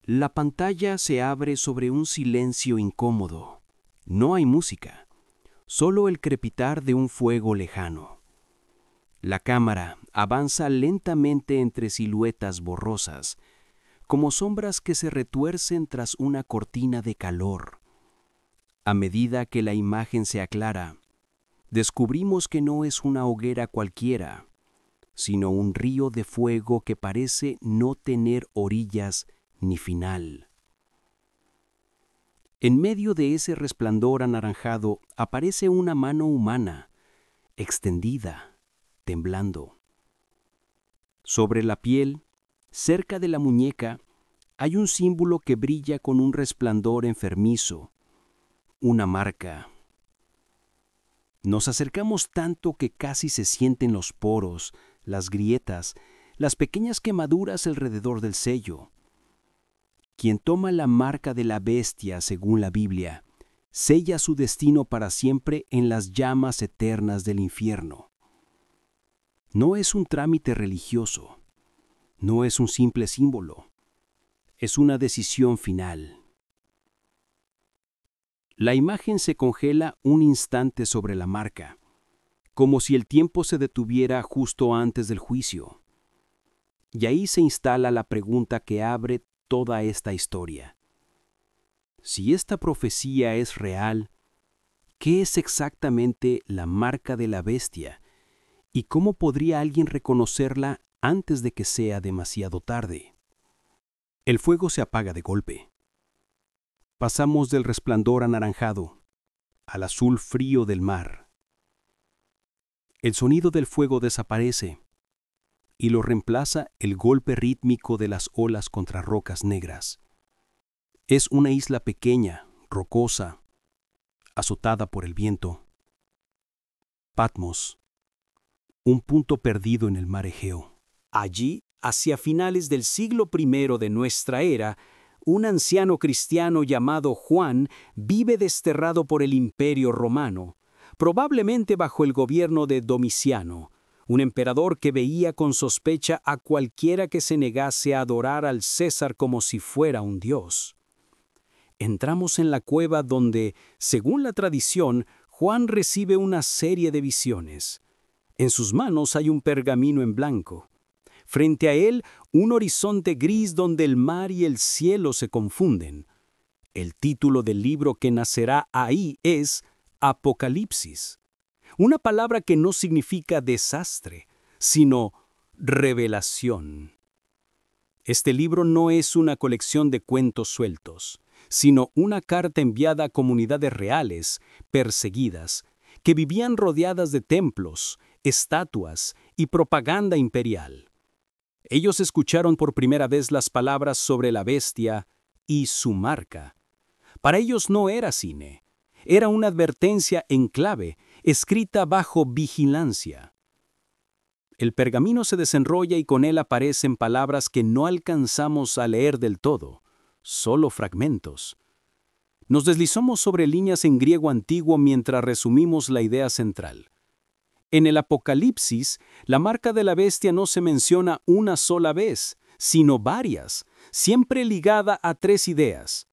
La pantalla se abre sobre un silencio incómodo. No hay música, solo el crepitar de un fuego lejano. La cámara avanza lentamente entre siluetas borrosas, como sombras que se retuercen tras una cortina de calor. A medida que la imagen se aclara, descubrimos que no es una hoguera cualquiera, sino un río de fuego que parece no tener orillas ni final. En medio de ese resplandor anaranjado aparece una mano humana, extendida, temblando. Sobre la piel, cerca de la muñeca, hay un símbolo que brilla con un resplandor enfermizo, una marca. Nos acercamos tanto que casi se sienten los poros, las grietas, las pequeñas quemaduras alrededor del sello. Quien toma la marca de la bestia, según la Biblia, sella su destino para siempre en las llamas eternas del infierno. No es un trámite religioso, no es un simple símbolo, es una decisión final. La imagen se congela un instante sobre la marca, como si el tiempo se detuviera justo antes del juicio. Y ahí se instala la pregunta que abre toda esta historia. Si esta profecía es real, ¿qué es exactamente la marca de la bestia? ¿Y cómo podría alguien reconocerla antes de que sea demasiado tarde? El fuego se apaga de golpe. Pasamos del resplandor anaranjado al azul frío del mar. El sonido del fuego desaparece y lo reemplaza el golpe rítmico de las olas contra rocas negras. Es una isla pequeña, rocosa, azotada por el viento. Patmos, un punto perdido en el mar Egeo. Allí, hacia finales del siglo I de nuestra era, un anciano cristiano llamado Juan vive desterrado por el Imperio Romano, probablemente bajo el gobierno de Domiciano, un emperador que veía con sospecha a cualquiera que se negase a adorar al César como si fuera un dios. Entramos en la cueva donde, según la tradición, Juan recibe una serie de visiones. En sus manos hay un pergamino en blanco. Frente a él, un horizonte gris donde el mar y el cielo se confunden. El título del libro que nacerá ahí es Apocalipsis, una palabra que no significa desastre, sino revelación. Este libro no es una colección de cuentos sueltos, sino una carta enviada a comunidades reales, perseguidas, que vivían rodeadas de templos, estatuas y propaganda imperial. Ellos escucharon por primera vez las palabras sobre la bestia y su marca. Para ellos no era cine, era una advertencia en clave, escrita bajo vigilancia. El pergamino se desenrolla y con él aparecen palabras que no alcanzamos a leer del todo, solo fragmentos. Nos deslizamos sobre líneas en griego antiguo mientras resumimos la idea central. En el Apocalipsis, la marca de la bestia no se menciona una sola vez, sino varias, siempre ligada a tres ideas: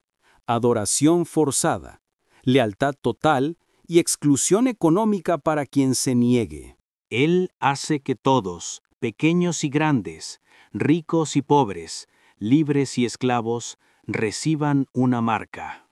adoración forzada, lealtad total y exclusión económica para quien se niegue. Él hace que todos, pequeños y grandes, ricos y pobres, libres y esclavos, reciban una marca.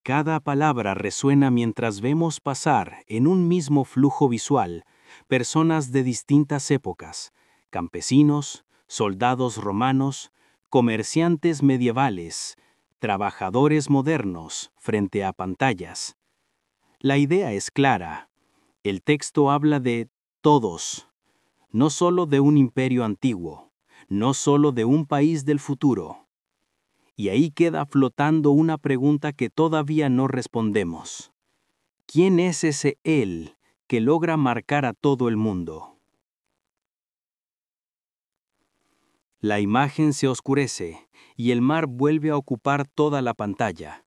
Cada palabra resuena mientras vemos pasar en un mismo flujo visual personas de distintas épocas, campesinos, soldados romanos, comerciantes medievales, trabajadores modernos frente a pantallas. La idea es clara. El texto habla de todos, no solo de un imperio antiguo, no solo de un país del futuro. Y ahí queda flotando una pregunta que todavía no respondemos. ¿Quién es ese él que logra marcar a todo el mundo? La imagen se oscurece y el mar vuelve a ocupar toda la pantalla.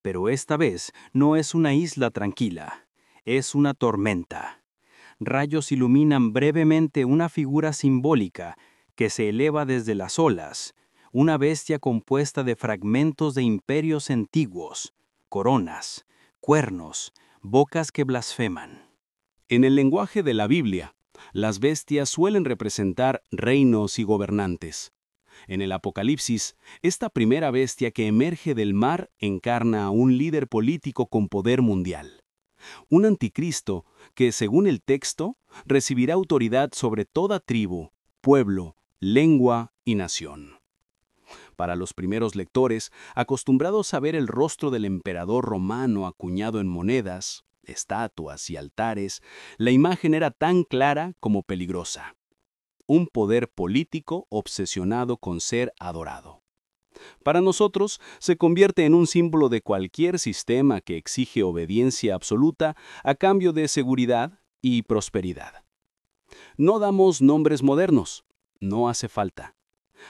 Pero esta vez no es una isla tranquila, es una tormenta. Rayos iluminan brevemente una figura simbólica que se eleva desde las olas, una bestia compuesta de fragmentos de imperios antiguos, coronas, cuernos, bocas que blasfeman. En el lenguaje de la Biblia, las bestias suelen representar reinos y gobernantes. En el Apocalipsis, esta primera bestia que emerge del mar encarna a un líder político con poder mundial. Un anticristo que, según el texto, recibirá autoridad sobre toda tribu, pueblo, lengua y nación. Para los primeros lectores, acostumbrados a ver el rostro del emperador romano acuñado en monedas, estatuas y altares, la imagen era tan clara como peligrosa. Un poder político obsesionado con ser adorado. Para nosotros, se convierte en un símbolo de cualquier sistema que exige obediencia absoluta a cambio de seguridad y prosperidad. No damos nombres modernos, no hace falta.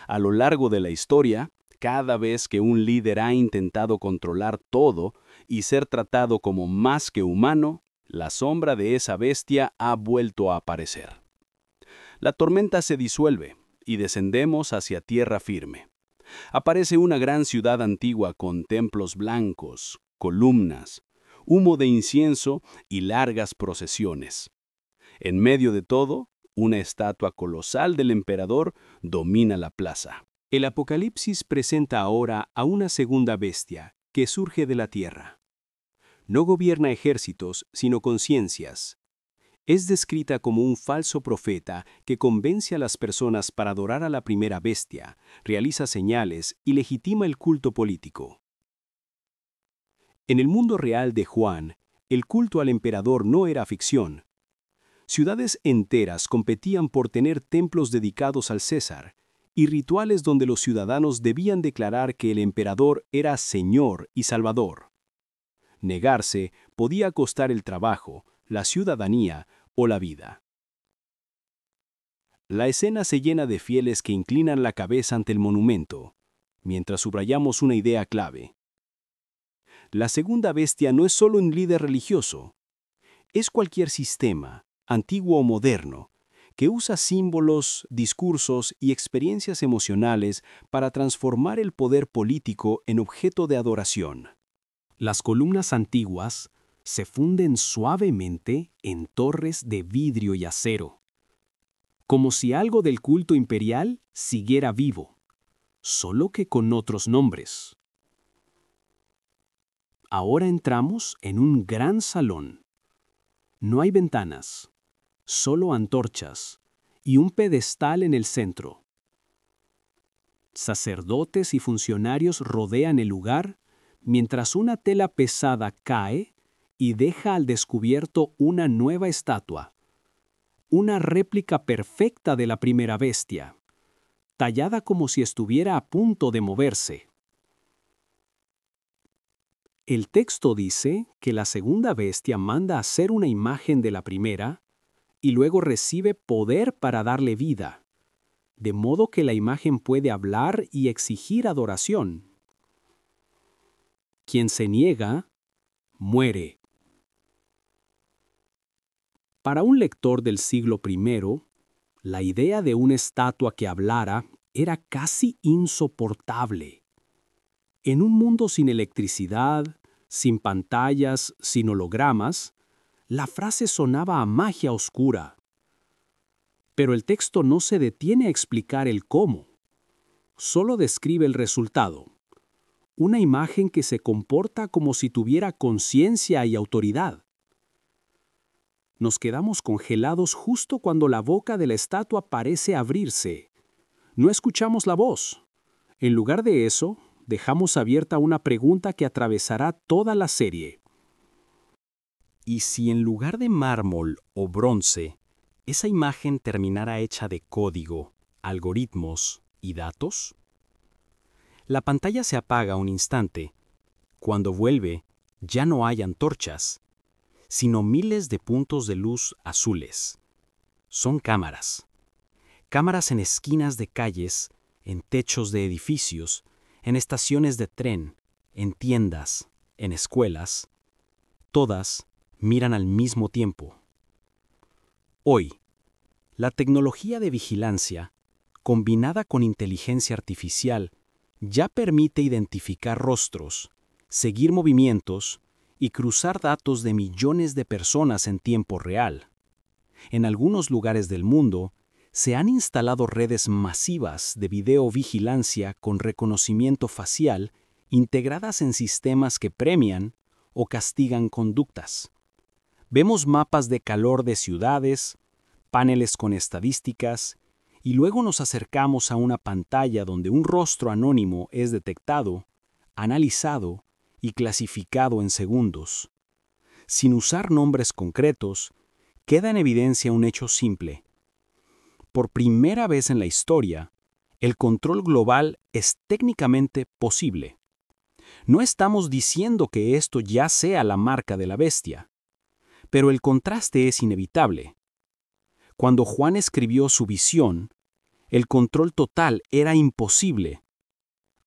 A lo largo de la historia, cada vez que un líder ha intentado controlar todo y ser tratado como más que humano, la sombra de esa bestia ha vuelto a aparecer. La tormenta se disuelve y descendemos hacia tierra firme. Aparece una gran ciudad antigua con templos blancos, columnas, humo de incienso y largas procesiones. En medio de todo, una estatua colosal del emperador domina la plaza. El Apocalipsis presenta ahora a una segunda bestia que surge de la tierra. No gobierna ejércitos, sino conciencias. Es descrita como un falso profeta que convence a las personas para adorar a la primera bestia, realiza señales y legitima el culto político. En el mundo real de Juan, el culto al emperador no era ficción. Ciudades enteras competían por tener templos dedicados al César y rituales donde los ciudadanos debían declarar que el emperador era Señor y Salvador. Negarse podía costar el trabajo, la ciudadanía o la vida. La escena se llena de fieles que inclinan la cabeza ante el monumento, mientras subrayamos una idea clave. La segunda bestia no es solo un líder religioso, es cualquier sistema, antiguo o moderno, que usa símbolos, discursos y experiencias emocionales para transformar el poder político en objeto de adoración. Las columnas antiguas se funden suavemente en torres de vidrio y acero, como si algo del culto imperial siguiera vivo, solo que con otros nombres. Ahora entramos en un gran salón. No hay ventanas, solo antorchas y un pedestal en el centro. Sacerdotes y funcionarios rodean el lugar mientras una tela pesada cae y deja al descubierto una nueva estatua, una réplica perfecta de la primera bestia, tallada como si estuviera a punto de moverse. El texto dice que la segunda bestia manda hacer una imagen de la primera y luego recibe poder para darle vida, de modo que la imagen puede hablar y exigir adoración. Quien se niega, muere. Para un lector del siglo I, la idea de una estatua que hablara era casi insoportable. En un mundo sin electricidad, sin pantallas, sin hologramas, la frase sonaba a magia oscura. Pero el texto no se detiene a explicar el cómo. Solo describe el resultado. Una imagen que se comporta como si tuviera conciencia y autoridad. Nos quedamos congelados justo cuando la boca de la estatua parece abrirse. No escuchamos la voz. En lugar de eso, dejamos abierta una pregunta que atravesará toda la serie. ¿Y si en lugar de mármol o bronce, esa imagen terminara hecha de código, algoritmos y datos? La pantalla se apaga un instante. Cuando vuelve, ya no hay antorchas, sino miles de puntos de luz azules. Son cámaras. Cámaras en esquinas de calles, en techos de edificios, en estaciones de tren, en tiendas, en escuelas. Todas miran al mismo tiempo. Hoy, la tecnología de vigilancia, combinada con inteligencia artificial, ya permite identificar rostros, seguir movimientos y cruzar datos de millones de personas en tiempo real. En algunos lugares del mundo, se han instalado redes masivas de videovigilancia con reconocimiento facial integradas en sistemas que premian o castigan conductas. Vemos mapas de calor de ciudades, paneles con estadísticas, y luego nos acercamos a una pantalla donde un rostro anónimo es detectado, analizado y clasificado en segundos. Sin usar nombres concretos, queda en evidencia un hecho simple. Por primera vez en la historia, el control global es técnicamente posible. No estamos diciendo que esto ya sea la marca de la bestia, pero el contraste es inevitable. Cuando Juan escribió su visión, el control total era imposible.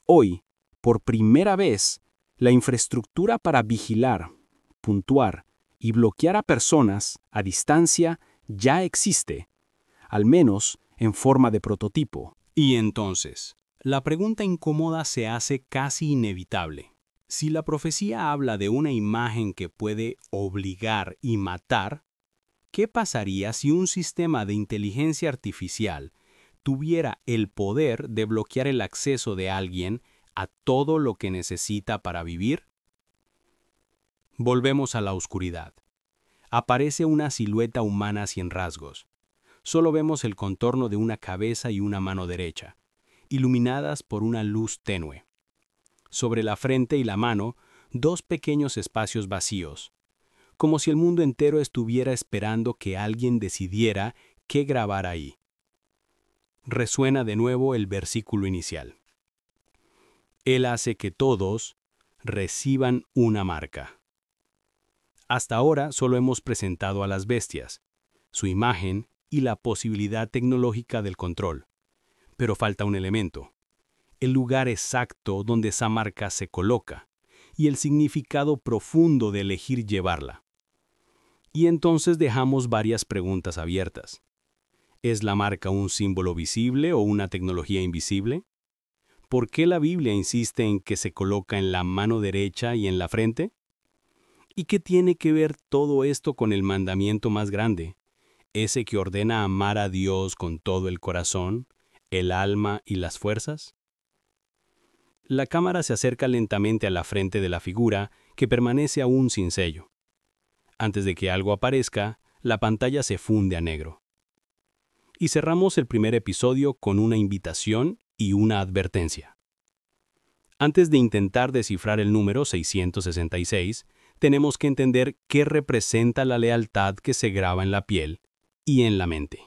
Hoy, por primera vez, la infraestructura para vigilar, puntuar y bloquear a personas a distancia ya existe, al menos en forma de prototipo. Y entonces, la pregunta incómoda se hace casi inevitable. Si la profecía habla de una imagen que puede obligar y matar, ¿qué pasaría si un sistema de inteligencia artificial tuviera el poder de bloquear el acceso de alguien a todo lo que necesita para vivir? Volvemos a la oscuridad. Aparece una silueta humana sin rasgos. Solo vemos el contorno de una cabeza y una mano derecha, iluminadas por una luz tenue. Sobre la frente y la mano, dos pequeños espacios vacíos, como si el mundo entero estuviera esperando que alguien decidiera qué grabar ahí. Resuena de nuevo el versículo inicial. Él hace que todos reciban una marca. Hasta ahora solo hemos presentado a las bestias, su imagen y la posibilidad tecnológica del control. Pero falta un elemento: el lugar exacto donde esa marca se coloca y el significado profundo de elegir llevarla. Y entonces dejamos varias preguntas abiertas. ¿Es la marca un símbolo visible o una tecnología invisible? ¿Por qué la Biblia insiste en que se coloca en la mano derecha y en la frente? ¿Y qué tiene que ver todo esto con el mandamiento más grande, ese que ordena amar a Dios con todo el corazón, el alma y las fuerzas? La cámara se acerca lentamente a la frente de la figura, que permanece aún sin sello. Antes de que algo aparezca, la pantalla se funde a negro. Y cerramos el primer episodio con una invitación y una advertencia. Antes de intentar descifrar el número 666, tenemos que entender qué representa la lealtad que se graba en la piel y en la mente.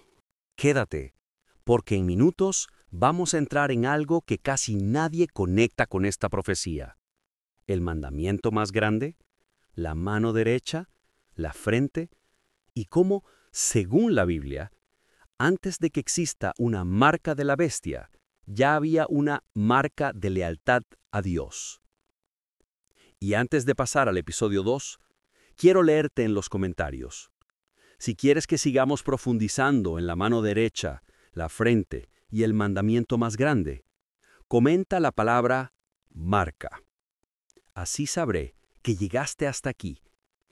Quédate, porque en minutos vamos a entrar en algo que casi nadie conecta con esta profecía. El mandamiento más grande, la mano derecha, la frente, y cómo, según la Biblia, antes de que exista una marca de la bestia, ya había una marca de lealtad a Dios. Y antes de pasar al episodio 2, quiero leerte en los comentarios. Si quieres que sigamos profundizando en la mano derecha, la frente y el mandamiento más grande, comenta la palabra marca. Así sabré que llegaste hasta aquí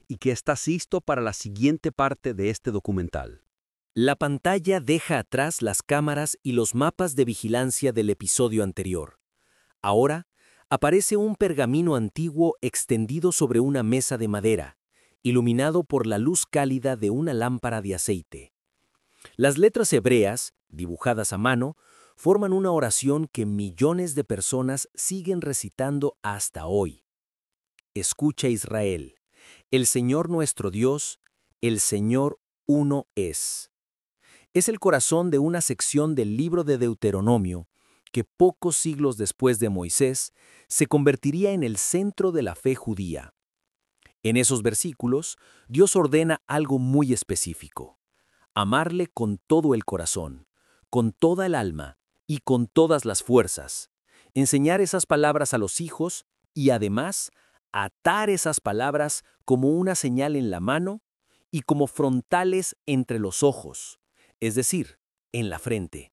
y que estás listo para la siguiente parte de este documental. La pantalla deja atrás las cámaras y los mapas de vigilancia del episodio anterior. Ahora, aparece un pergamino antiguo extendido sobre una mesa de madera, iluminado por la luz cálida de una lámpara de aceite. Las letras hebreas, dibujadas a mano, forman una oración que millones de personas siguen recitando hasta hoy. Escucha, Israel, el Señor nuestro Dios, el Señor uno es. Es el corazón de una sección del libro de Deuteronomio que pocos siglos después de Moisés se convertiría en el centro de la fe judía. En esos versículos, Dios ordena algo muy específico: amarle con todo el corazón, con toda el alma y con todas las fuerzas, enseñar esas palabras a los hijos y además atar esas palabras como una señal en la mano y como frontales entre los ojos, es decir, en la frente.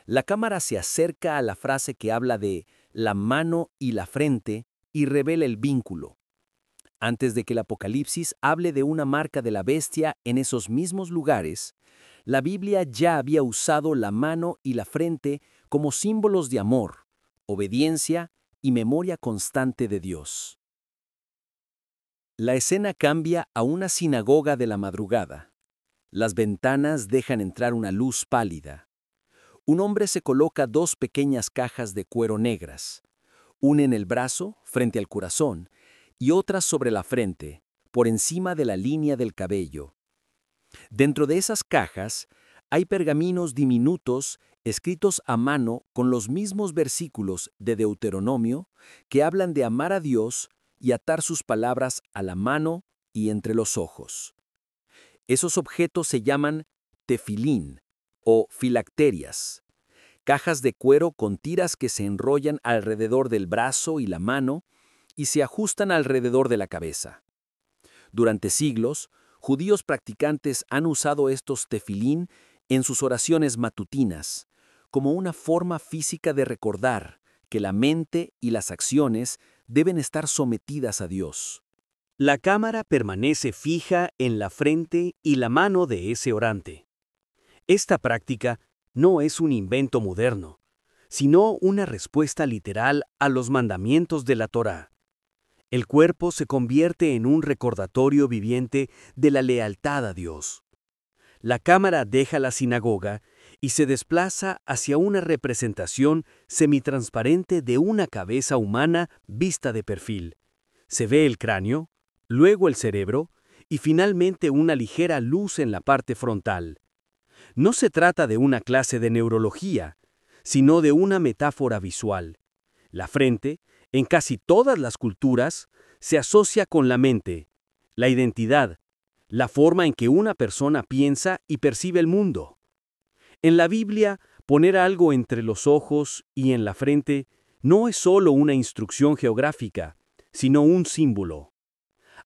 La cámara se acerca a la frase que habla de la mano y la frente y revela el vínculo. Antes de que el Apocalipsis hable de una marca de la bestia en esos mismos lugares, la Biblia ya había usado la mano y la frente como símbolos de amor, obediencia y memoria constante de Dios. La escena cambia a una sinagoga de la madrugada. Las ventanas dejan entrar una luz pálida. Un hombre se coloca 2 pequeñas cajas de cuero negras, una en el brazo, frente al corazón, y otra sobre la frente, por encima de la línea del cabello. Dentro de esas cajas hay pergaminos diminutos escritos a mano con los mismos versículos de Deuteronomio que hablan de amar a Dios y atar sus palabras a la mano y entre los ojos. Esos objetos se llaman tefilín o filacterias, cajas de cuero con tiras que se enrollan alrededor del brazo y la mano y se ajustan alrededor de la cabeza. Durante siglos, judíos practicantes han usado estos tefilín en sus oraciones matutinas, como una forma física de recordar que la mente y las acciones deben estar sometidas a Dios. La cámara permanece fija en la frente y la mano de ese orante. Esta práctica no es un invento moderno, sino una respuesta literal a los mandamientos de la Torá. El cuerpo se convierte en un recordatorio viviente de la lealtad a Dios. La cámara deja la sinagoga y se desplaza hacia una representación semitransparente de una cabeza humana vista de perfil. Se ve el cráneo, luego el cerebro y finalmente una ligera luz en la parte frontal. No se trata de una clase de neurología, sino de una metáfora visual. La frente, en casi todas las culturas, se asocia con la mente, la identidad, la forma en que una persona piensa y percibe el mundo. En la Biblia, poner algo entre los ojos y en la frente no es solo una instrucción geográfica, sino un símbolo.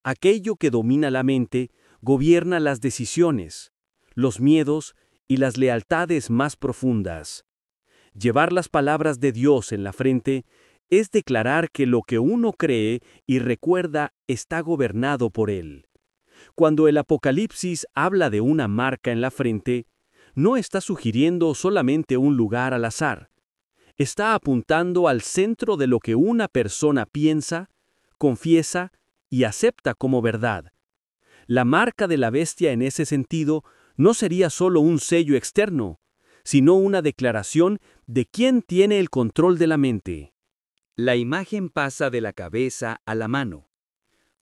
Aquello que domina la mente gobierna las decisiones, los miedos y las lealtades más profundas. Llevar las palabras de Dios en la frente es declarar que lo que uno cree y recuerda está gobernado por Él. Cuando el Apocalipsis habla de una marca en la frente, no está sugiriendo solamente un lugar al azar. Está apuntando al centro de lo que una persona piensa, confiesa y acepta como verdad. La marca de la bestia en ese sentido no sería solo un sello externo, sino una declaración de quién tiene el control de la mente. La imagen pasa de la cabeza a la mano.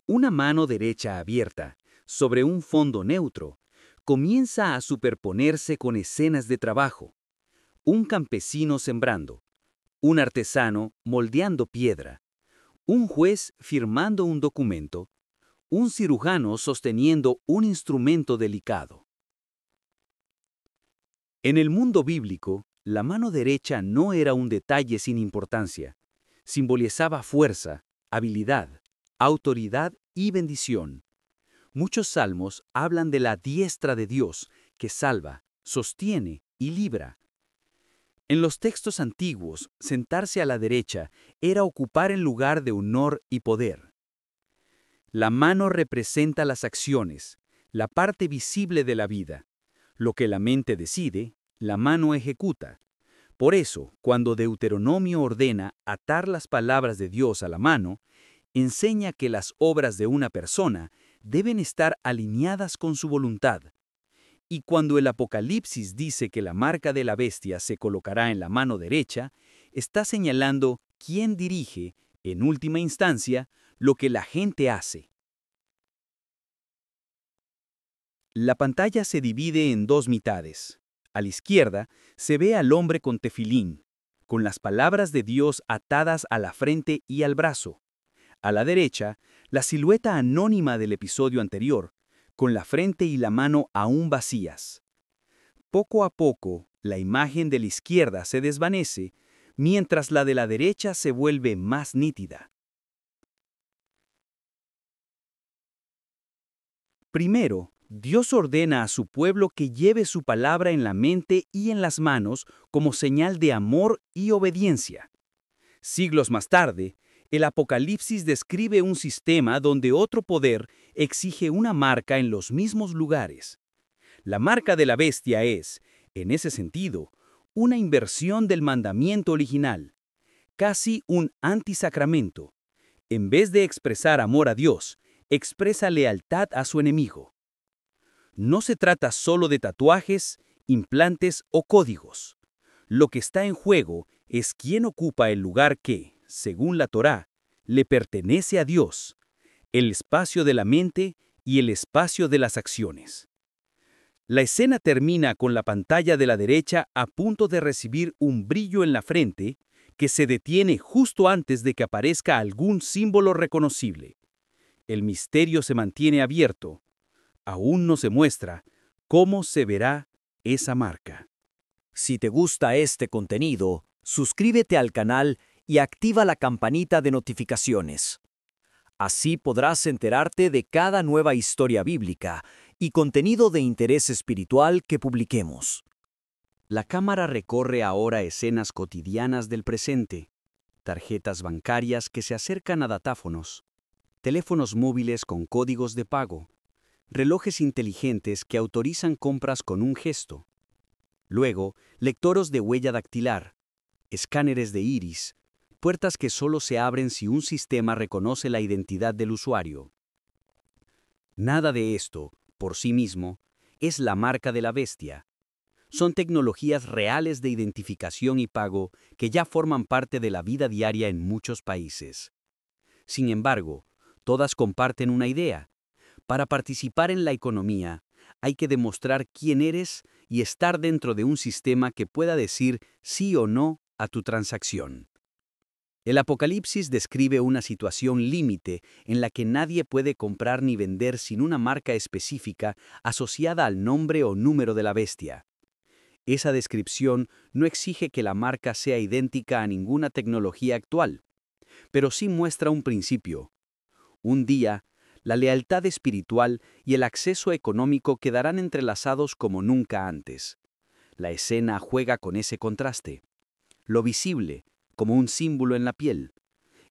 Una mano derecha abierta, sobre un fondo neutro, comienza a superponerse con escenas de trabajo. Un campesino sembrando, un artesano moldeando piedra, un juez firmando un documento, un cirujano sosteniendo un instrumento delicado. En el mundo bíblico, la mano derecha no era un detalle sin importancia. Simbolizaba fuerza, habilidad, autoridad y bendición. Muchos salmos hablan de la diestra de Dios, que salva, sostiene y libra. En los textos antiguos, sentarse a la derecha era ocupar el lugar de honor y poder. La mano representa las acciones, la parte visible de la vida. Lo que la mente decide, la mano ejecuta. Por eso, cuando Deuteronomio ordena atar las palabras de Dios a la mano, enseña que las obras de una persona deben estar alineadas con su voluntad. Y cuando el Apocalipsis dice que la marca de la bestia se colocará en la mano derecha, está señalando quién dirige, en última instancia, lo que la gente hace. La pantalla se divide en 2 mitades. A la izquierda se ve al hombre con tefilín, con las palabras de Dios atadas a la frente y al brazo. A la derecha, la silueta anónima del episodio anterior, con la frente y la mano aún vacías. Poco a poco, la imagen de la izquierda se desvanece, mientras la de la derecha se vuelve más nítida. Primero, Dios ordena a su pueblo que lleve su palabra en la mente y en las manos como señal de amor y obediencia. Siglos más tarde, el Apocalipsis describe un sistema donde otro poder exige una marca en los mismos lugares. La marca de la bestia es, en ese sentido, una inversión del mandamiento original, casi un antisacramento. En vez de expresar amor a Dios, expresa lealtad a su enemigo. No se trata solo de tatuajes, implantes o códigos. Lo que está en juego es quién ocupa el lugar que, según la Torá, le pertenece a Dios, el espacio de la mente y el espacio de las acciones. La escena termina con la pantalla de la derecha a punto de recibir un brillo en la frente que se detiene justo antes de que aparezca algún símbolo reconocible. El misterio se mantiene abierto. Aún no se muestra cómo se verá esa marca. Si te gusta este contenido, suscríbete al canal y activa la campanita de notificaciones. Así podrás enterarte de cada nueva historia bíblica y contenido de interés espiritual que publiquemos. La cámara recorre ahora escenas cotidianas del presente, tarjetas bancarias que se acercan a datáfonos, teléfonos móviles con códigos de pago, relojes inteligentes que autorizan compras con un gesto. Luego, lectores de huella dactilar, escáneres de iris, puertas que solo se abren si un sistema reconoce la identidad del usuario. Nada de esto, por sí mismo, es la marca de la bestia. Son tecnologías reales de identificación y pago que ya forman parte de la vida diaria en muchos países. Sin embargo, todas comparten una idea. Para participar en la economía, hay que demostrar quién eres y estar dentro de un sistema que pueda decir sí o no a tu transacción. El Apocalipsis describe una situación límite en la que nadie puede comprar ni vender sin una marca específica asociada al nombre o número de la bestia. Esa descripción no exige que la marca sea idéntica a ninguna tecnología actual, pero sí muestra un principio. Un día, la lealtad espiritual y el acceso económico quedarán entrelazados como nunca antes. La escena juega con ese contraste. Lo visible, como un símbolo en la piel,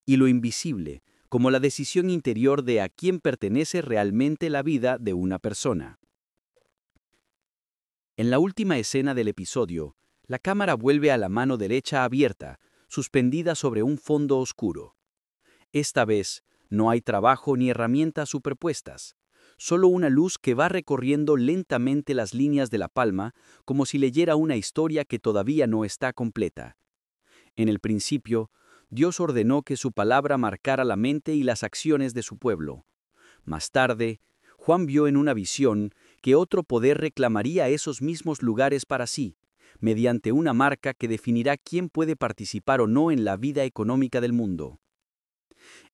y lo invisible, como la decisión interior de a quién pertenece realmente la vida de una persona. En la última escena del episodio, la cámara vuelve a la mano derecha abierta, suspendida sobre un fondo oscuro. Esta vez, no hay trabajo ni herramientas superpuestas, solo una luz que va recorriendo lentamente las líneas de la palma como si leyera una historia que todavía no está completa. En el principio, Dios ordenó que su palabra marcara la mente y las acciones de su pueblo. Más tarde, Juan vio en una visión que otro poder reclamaría esos mismos lugares para sí, mediante una marca que definirá quién puede participar o no en la vida económica del mundo.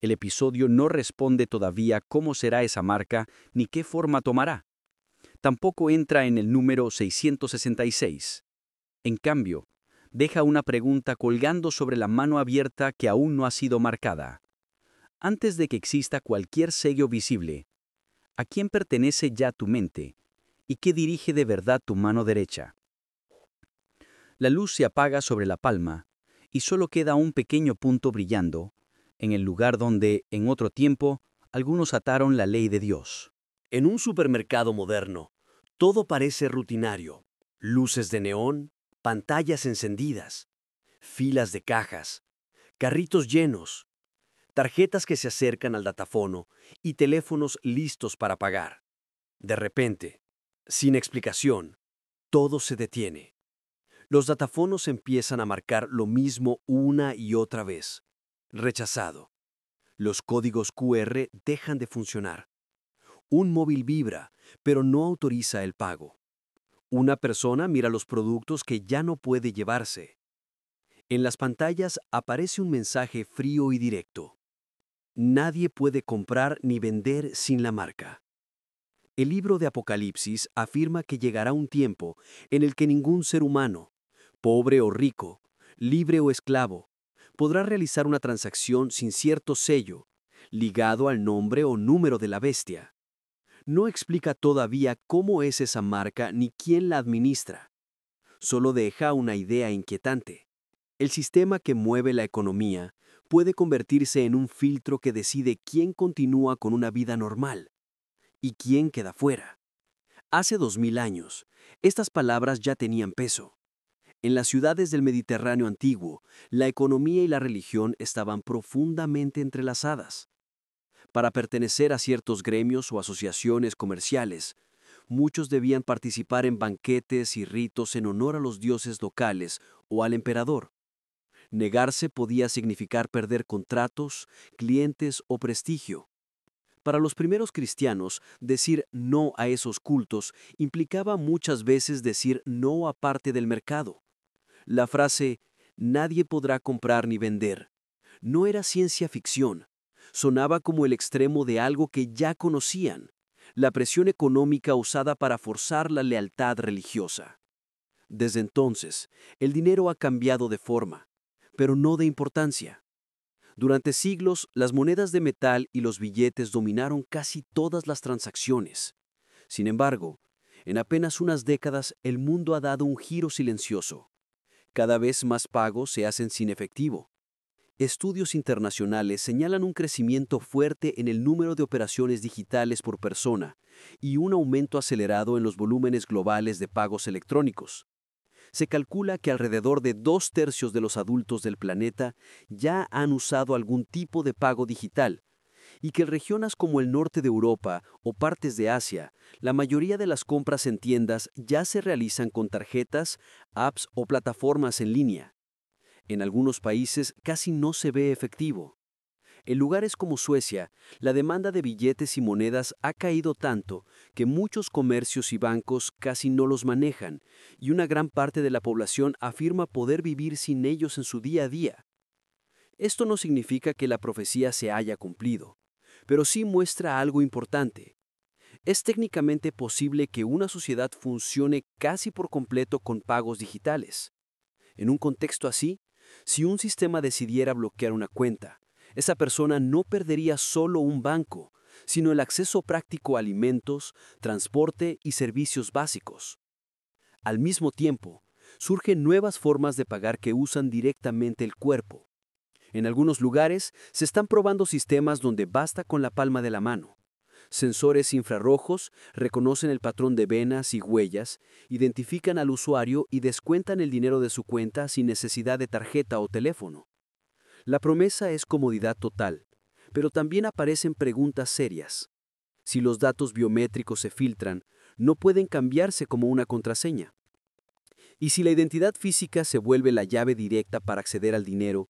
El episodio no responde todavía cómo será esa marca ni qué forma tomará. Tampoco entra en el número 666. En cambio, deja una pregunta colgando sobre la mano abierta que aún no ha sido marcada. Antes de que exista cualquier sello visible, ¿a quién pertenece ya tu mente? ¿Y qué dirige de verdad tu mano derecha? La luz se apaga sobre la palma y solo queda un pequeño punto brillando, en el lugar donde, en otro tiempo, algunos ataron la ley de Dios. En un supermercado moderno, todo parece rutinario. Luces de neón, pantallas encendidas, filas de cajas, carritos llenos, tarjetas que se acercan al datáfono y teléfonos listos para pagar. De repente, sin explicación, todo se detiene. Los datáfonos empiezan a marcar lo mismo una y otra vez. Rechazado. Los códigos QR dejan de funcionar. Un móvil vibra, pero no autoriza el pago. Una persona mira los productos que ya no puede llevarse. En las pantallas aparece un mensaje frío y directo. Nadie puede comprar ni vender sin la marca. El libro de Apocalipsis afirma que llegará un tiempo en el que ningún ser humano, pobre o rico, libre o esclavo, podrá realizar una transacción sin cierto sello, ligado al nombre o número de la bestia. No explica todavía cómo es esa marca ni quién la administra. Solo deja una idea inquietante. El sistema que mueve la economía puede convertirse en un filtro que decide quién continúa con una vida normal y quién queda fuera. Hace 2000 años, estas palabras ya tenían peso. En las ciudades del Mediterráneo antiguo, la economía y la religión estaban profundamente entrelazadas. Para pertenecer a ciertos gremios o asociaciones comerciales, muchos debían participar en banquetes y ritos en honor a los dioses locales o al emperador. Negarse podía significar perder contratos, clientes o prestigio. Para los primeros cristianos, decir no a esos cultos implicaba muchas veces decir no a parte del mercado. La frase «nadie podrá comprar ni vender» no era ciencia ficción. Sonaba como el extremo de algo que ya conocían, la presión económica usada para forzar la lealtad religiosa. Desde entonces, el dinero ha cambiado de forma, pero no de importancia. Durante siglos, las monedas de metal y los billetes dominaron casi todas las transacciones. Sin embargo, en apenas unas décadas el mundo ha dado un giro silencioso. Cada vez más pagos se hacen sin efectivo. Estudios internacionales señalan un crecimiento fuerte en el número de operaciones digitales por persona y un aumento acelerado en los volúmenes globales de pagos electrónicos. Se calcula que alrededor de 2/3 de los adultos del planeta ya han usado algún tipo de pago digital, y que en regiones como el norte de Europa o partes de Asia, la mayoría de las compras en tiendas ya se realizan con tarjetas, apps o plataformas en línea. En algunos países casi no se ve efectivo. En lugares como Suecia, la demanda de billetes y monedas ha caído tanto que muchos comercios y bancos casi no los manejan, y una gran parte de la población afirma poder vivir sin ellos en su día a día. Esto no significa que la profecía se haya cumplido, pero sí muestra algo importante. Es técnicamente posible que una sociedad funcione casi por completo con pagos digitales. En un contexto así, si un sistema decidiera bloquear una cuenta, esa persona no perdería solo un banco, sino el acceso práctico a alimentos, transporte y servicios básicos. Al mismo tiempo, surgen nuevas formas de pagar que usan directamente el cuerpo. En algunos lugares se están probando sistemas donde basta con la palma de la mano. Sensores infrarrojos reconocen el patrón de venas y huellas, identifican al usuario y descuentan el dinero de su cuenta sin necesidad de tarjeta o teléfono. La promesa es comodidad total, pero también aparecen preguntas serias. Si los datos biométricos se filtran, no pueden cambiarse como una contraseña. Y si la identidad física se vuelve la llave directa para acceder al dinero,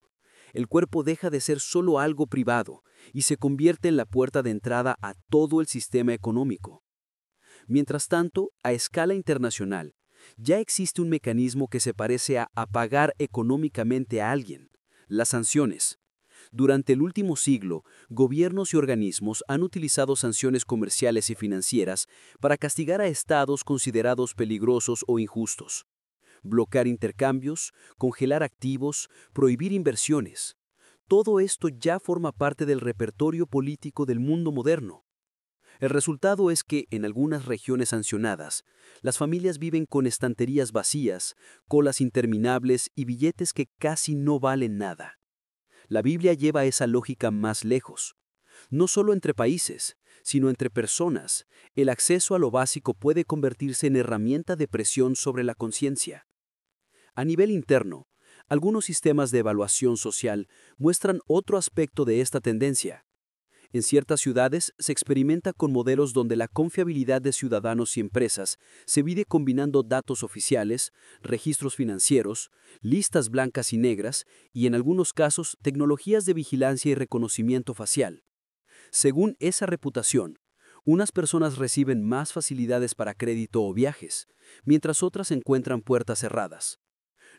el cuerpo deja de ser solo algo privado y se convierte en la puerta de entrada a todo el sistema económico. Mientras tanto, a escala internacional, ya existe un mecanismo que se parece a pagar económicamente a alguien: las sanciones. Durante el último siglo, gobiernos y organismos han utilizado sanciones comerciales y financieras para castigar a estados considerados peligrosos o injustos. Bloquear intercambios, congelar activos, prohibir inversiones. Todo esto ya forma parte del repertorio político del mundo moderno. El resultado es que, en algunas regiones sancionadas, las familias viven con estanterías vacías, colas interminables y billetes que casi no valen nada. La Biblia lleva esa lógica más lejos. No solo entre países, sino entre personas, el acceso a lo básico puede convertirse en herramienta de presión sobre la conciencia. A nivel interno, algunos sistemas de evaluación social muestran otro aspecto de esta tendencia. En ciertas ciudades se experimenta con modelos donde la confiabilidad de ciudadanos y empresas se mide combinando datos oficiales, registros financieros, listas blancas y negras y, en algunos casos, tecnologías de vigilancia y reconocimiento facial. Según esa reputación, unas personas reciben más facilidades para crédito o viajes, mientras otras encuentran puertas cerradas.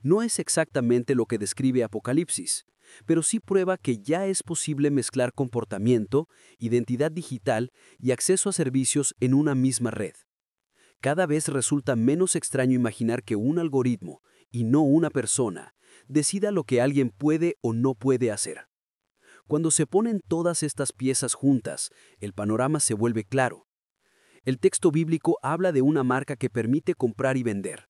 No es exactamente lo que describe Apocalipsis, pero sí prueba que ya es posible mezclar comportamiento, identidad digital y acceso a servicios en una misma red. Cada vez resulta menos extraño imaginar que un algoritmo, y no una persona, decida lo que alguien puede o no puede hacer. Cuando se ponen todas estas piezas juntas, el panorama se vuelve claro. El texto bíblico habla de una marca que permite comprar y vender,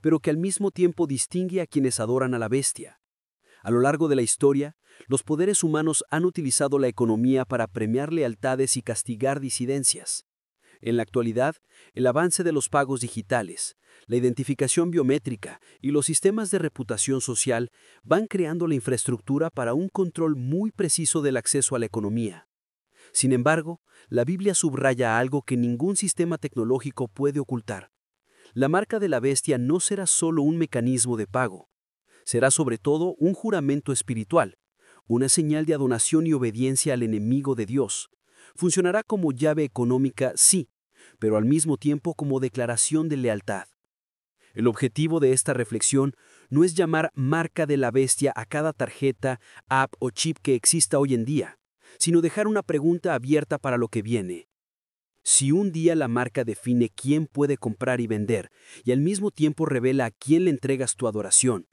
pero que al mismo tiempo distingue a quienes adoran a la bestia. A lo largo de la historia, los poderes humanos han utilizado la economía para premiar lealtades y castigar disidencias. En la actualidad, el avance de los pagos digitales, la identificación biométrica y los sistemas de reputación social van creando la infraestructura para un control muy preciso del acceso a la economía. Sin embargo, la Biblia subraya algo que ningún sistema tecnológico puede ocultar. La marca de la bestia no será solo un mecanismo de pago, será sobre todo un juramento espiritual, una señal de adoración y obediencia al enemigo de Dios. Funcionará como llave económica, sí, pero al mismo tiempo como declaración de lealtad. El objetivo de esta reflexión no es llamar marca de la bestia a cada tarjeta, app o chip que exista hoy en día, sino dejar una pregunta abierta para lo que viene. Si un día la marca define quién puede comprar y vender, y al mismo tiempo revela a quién le entregas tu adoración,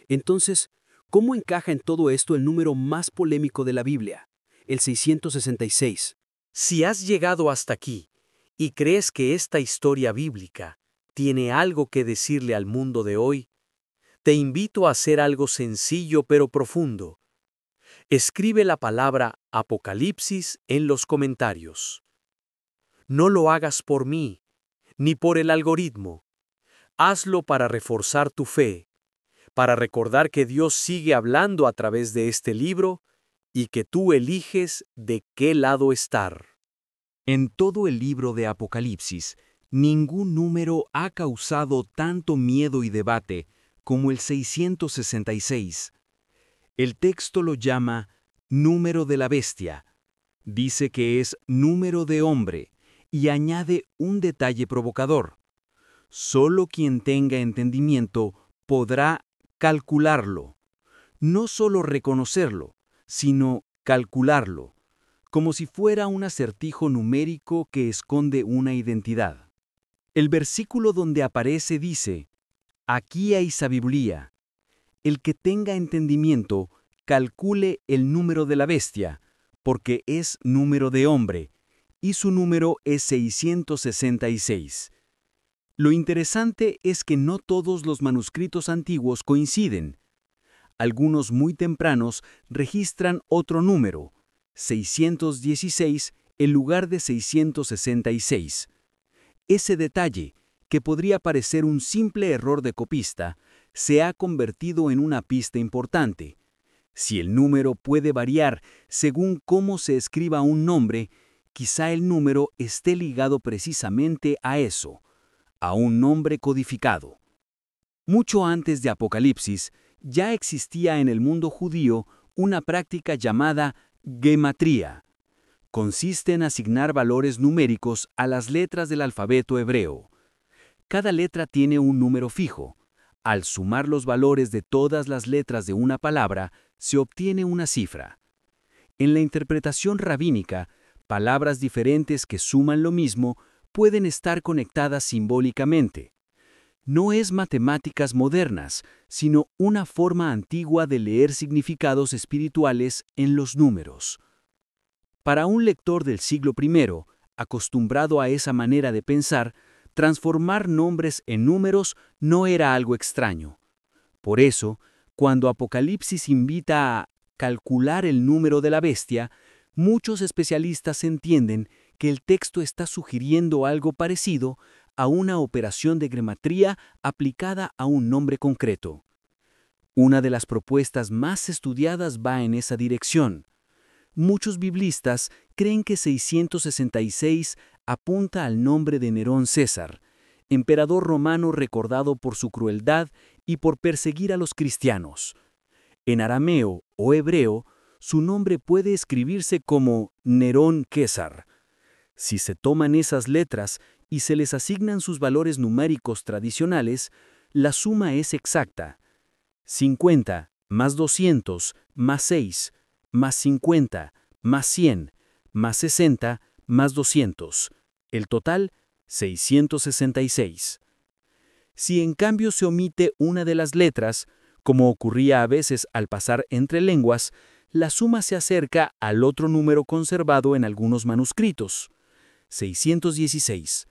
entonces, ¿cómo encaja en todo esto el número más polémico de la Biblia, el 666? Si has llegado hasta aquí y crees que esta historia bíblica tiene algo que decirle al mundo de hoy, te invito a hacer algo sencillo pero profundo. Escribe la palabra Apocalipsis en los comentarios. No lo hagas por mí, ni por el algoritmo. Hazlo para reforzar tu fe, para recordar que Dios sigue hablando a través de este libro y que tú eliges de qué lado estar. En todo el libro de Apocalipsis, ningún número ha causado tanto miedo y debate como el 666. El texto lo llama número de la bestia. Dice que es número de hombre y añade un detalle provocador. Solo quien tenga entendimiento podrá calcularlo. No solo reconocerlo, sino calcularlo, como si fuera un acertijo numérico que esconde una identidad. El versículo donde aparece dice: aquí hay sabiduría. El que tenga entendimiento, calcule el número de la bestia, porque es número de hombre, y su número es 666. Lo interesante es que no todos los manuscritos antiguos coinciden. Algunos muy tempranos registran otro número, 616, en lugar de 666. Ese detalle, que podría parecer un simple error de copista, se ha convertido en una pista importante. Si el número puede variar según cómo se escriba un nombre, quizá el número esté ligado precisamente a eso, a un nombre codificado. Mucho antes de Apocalipsis, ya existía en el mundo judío una práctica llamada gematría. Consiste en asignar valores numéricos a las letras del alfabeto hebreo. Cada letra tiene un número fijo. Al sumar los valores de todas las letras de una palabra, se obtiene una cifra. En la interpretación rabínica, palabras diferentes que suman lo mismo pueden estar conectadas simbólicamente. No es matemáticas modernas, sino una forma antigua de leer significados espirituales en los números. Para un lector del siglo I, acostumbrado a esa manera de pensar, transformar nombres en números no era algo extraño. Por eso, cuando Apocalipsis invita a calcular el número de la bestia, muchos especialistas entienden que el texto está sugiriendo algo parecido a una operación de gematría aplicada a un nombre concreto. Una de las propuestas más estudiadas va en esa dirección. Muchos biblistas creen que 666 apunta al nombre de Nerón César, emperador romano recordado por su crueldad y por perseguir a los cristianos. En arameo o hebreo, su nombre puede escribirse como Nerón César. Si se toman esas letras y se les asignan sus valores numéricos tradicionales, la suma es exacta. 50 más 200 más 6 más 50 más 100 más 60 más 200. El total, 666. Si en cambio se omite una de las letras, como ocurría a veces al pasar entre lenguas, la suma se acerca al otro número conservado en algunos manuscritos. 616.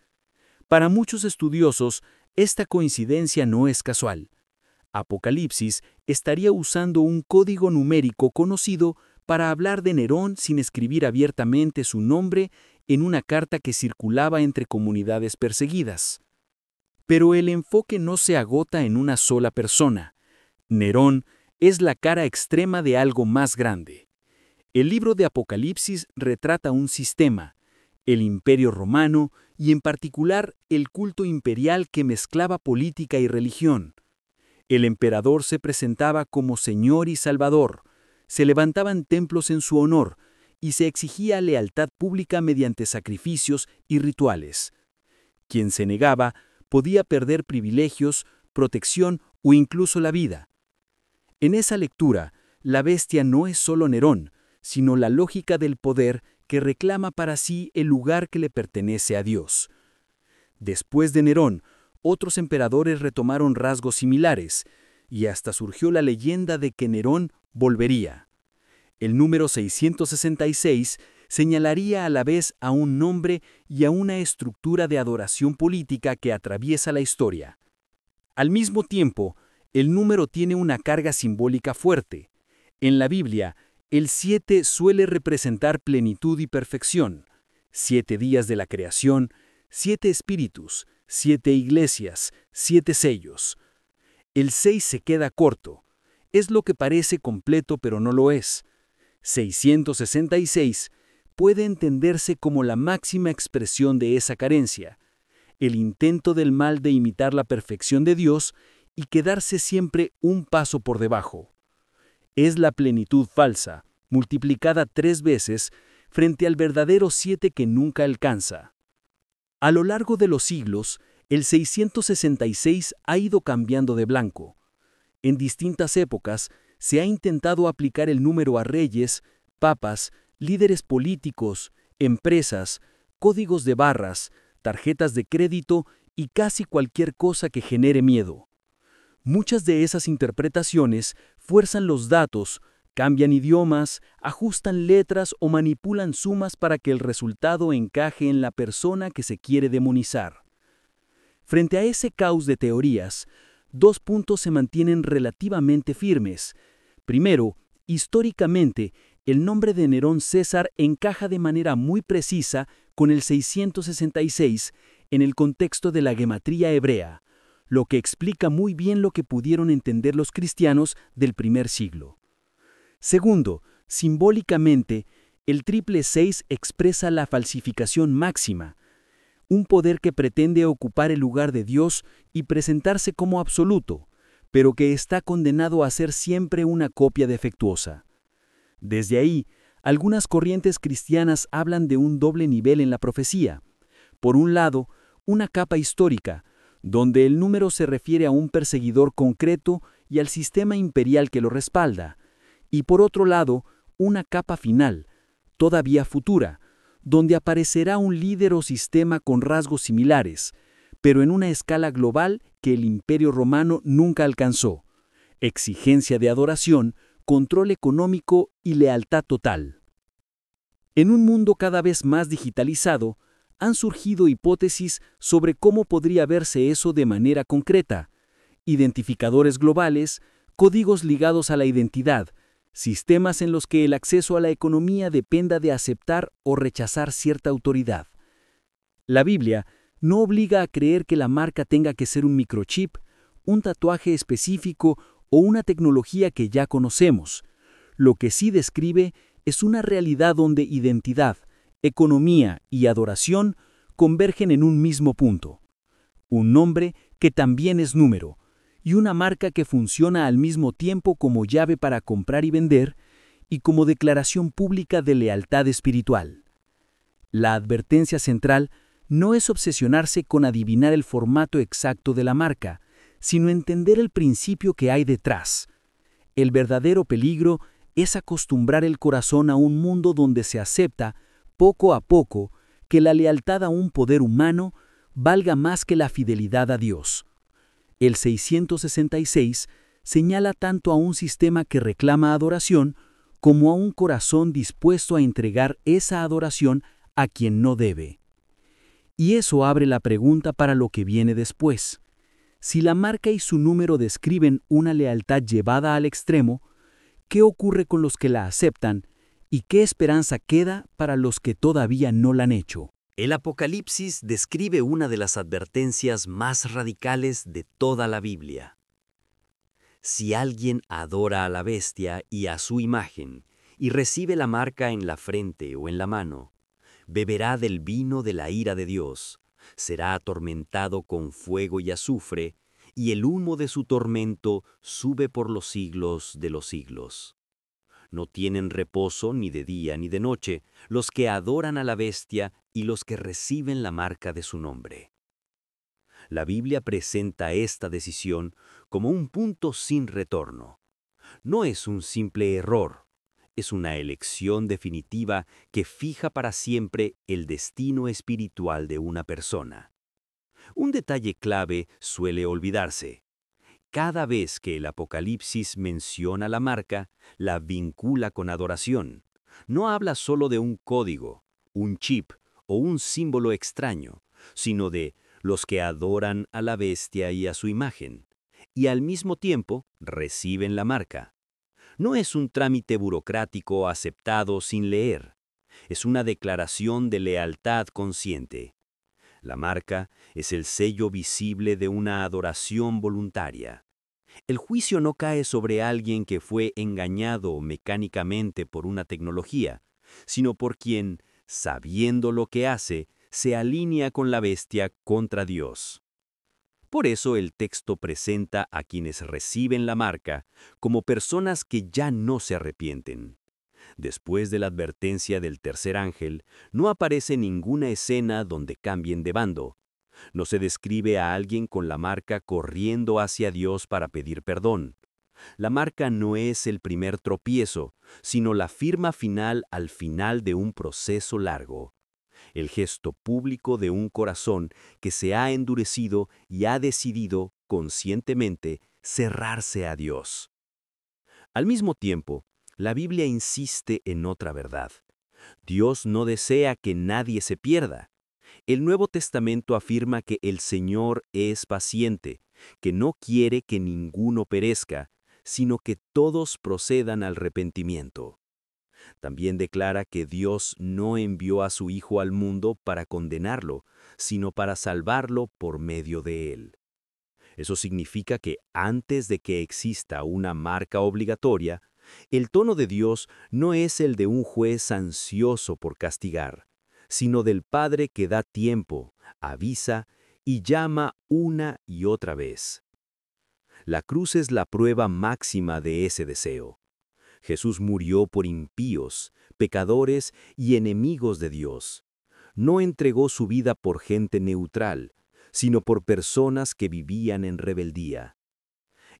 Para muchos estudiosos, esta coincidencia no es casual. Apocalipsis estaría usando un código numérico conocido para hablar de Nerón sin escribir abiertamente su nombre en una carta que circulaba entre comunidades perseguidas. Pero el enfoque no se agota en una sola persona. Nerón es la cara extrema de algo más grande. El libro de Apocalipsis retrata un sistema, el Imperio Romano y en particular el culto imperial que mezclaba política y religión. El emperador se presentaba como Señor y Salvador, se levantaban templos en su honor y se exigía lealtad pública mediante sacrificios y rituales. Quien se negaba podía perder privilegios, protección o incluso la vida. En esa lectura, la bestia no es solo Nerón, sino la lógica del poder que reclama para sí el lugar que le pertenece a Dios. Después de Nerón, otros emperadores retomaron rasgos similares, y hasta surgió la leyenda de que Nerón volvería. El número 666 señalaría a la vez a un nombre y a una estructura de adoración política que atraviesa la historia. Al mismo tiempo, el número tiene una carga simbólica fuerte. En la Biblia, el 7 suele representar plenitud y perfección. 7 días de la creación, 7 espíritus, 7 iglesias, 7 sellos. El 6 se queda corto. Es lo que parece completo pero no lo es. 666 puede entenderse como la máxima expresión de esa carencia, el intento del mal de imitar la perfección de Dios y quedarse siempre un paso por debajo. Es la plenitud falsa, multiplicada 3 veces, frente al verdadero 7 que nunca alcanza. A lo largo de los siglos, el 666 ha ido cambiando de blanco. En distintas épocas, se ha intentado aplicar el número a reyes, papas, líderes políticos, empresas, códigos de barras, tarjetas de crédito y casi cualquier cosa que genere miedo. Muchas de esas interpretaciones fuerzan los datos, cambian idiomas, ajustan letras o manipulan sumas para que el resultado encaje en la persona que se quiere demonizar. Frente a ese caos de teorías, 2 puntos se mantienen relativamente firmes. Primero, históricamente, el nombre de Nerón César encaja de manera muy precisa con el 666 en el contexto de la gematría hebrea, lo que explica muy bien lo que pudieron entender los cristianos del primer siglo. Segundo, simbólicamente, el 666 expresa la falsificación máxima, un poder que pretende ocupar el lugar de Dios y presentarse como absoluto, pero que está condenado a ser siempre una copia defectuosa. Desde ahí, algunas corrientes cristianas hablan de un doble nivel en la profecía. Por un lado, una capa histórica, donde el número se refiere a un perseguidor concreto y al sistema imperial que lo respalda, y por otro lado, una capa final, todavía futura, donde aparecerá un líder o sistema con rasgos similares, pero en una escala global que el Imperio Romano nunca alcanzó: exigencia de adoración, control económico y lealtad total. En un mundo cada vez más digitalizado, han surgido hipótesis sobre cómo podría verse eso de manera concreta: identificadores globales, códigos ligados a la identidad, sistemas en los que el acceso a la economía dependa de aceptar o rechazar cierta autoridad. La Biblia no obliga a creer que la marca tenga que ser un microchip, un tatuaje específico o una tecnología que ya conocemos. Lo que sí describe es una realidad donde identidad, economía y adoración convergen en un mismo punto. Un nombre que también es número, y una marca que funciona al mismo tiempo como llave para comprar y vender y como declaración pública de lealtad espiritual. La advertencia central no es obsesionarse con adivinar el formato exacto de la marca, sino entender el principio que hay detrás. El verdadero peligro es acostumbrar el corazón a un mundo donde se acepta, poco a poco, que la lealtad a un poder humano valga más que la fidelidad a Dios. El 666 señala tanto a un sistema que reclama adoración como a un corazón dispuesto a entregar esa adoración a quien no debe. Y eso abre la pregunta para lo que viene después. Si la marca y su número describen una lealtad llevada al extremo, ¿qué ocurre con los que la aceptan y qué esperanza queda para los que todavía no la han hecho? El Apocalipsis describe una de las advertencias más radicales de toda la Biblia. Si alguien adora a la bestia y a su imagen, y recibe la marca en la frente o en la mano, beberá del vino de la ira de Dios, será atormentado con fuego y azufre, y el humo de su tormento sube por los siglos de los siglos. No tienen reposo ni de día ni de noche los que adoran a la bestia y los que reciben la marca de su nombre. La Biblia presenta esta decisión como un punto sin retorno. No es un simple error, es una elección definitiva que fija para siempre el destino espiritual de una persona. Un detalle clave suele olvidarse. Cada vez que el Apocalipsis menciona la marca, la vincula con adoración. No habla solo de un código, un chip o un símbolo extraño, sino de los que adoran a la bestia y a su imagen, y al mismo tiempo reciben la marca. No es un trámite burocrático aceptado sin leer, es una declaración de lealtad consciente. La marca es el sello visible de una adoración voluntaria. El juicio no cae sobre alguien que fue engañado mecánicamente por una tecnología, sino por quien, sabiendo lo que hace, se alinea con la bestia contra Dios. Por eso el texto presenta a quienes reciben la marca como personas que ya no se arrepienten. Después de la advertencia del tercer ángel, no aparece ninguna escena donde cambien de bando. No se describe a alguien con la marca corriendo hacia Dios para pedir perdón. La marca no es el primer tropiezo, sino la firma final al final de un proceso largo. El gesto público de un corazón que se ha endurecido y ha decidido, conscientemente, cerrarse a Dios. Al mismo tiempo, la Biblia insiste en otra verdad. Dios no desea que nadie se pierda. El Nuevo Testamento afirma que el Señor es paciente, que no quiere que ninguno perezca, sino que todos procedan al arrepentimiento. También declara que Dios no envió a su Hijo al mundo para condenarlo, sino para salvarlo por medio de él. Eso significa que antes de que exista una marca obligatoria, el tono de Dios no es el de un juez ansioso por castigar, sino del Padre que da tiempo, avisa y llama una y otra vez. La cruz es la prueba máxima de ese deseo. Jesús murió por impíos, pecadores y enemigos de Dios. No entregó su vida por gente neutral, sino por personas que vivían en rebeldía.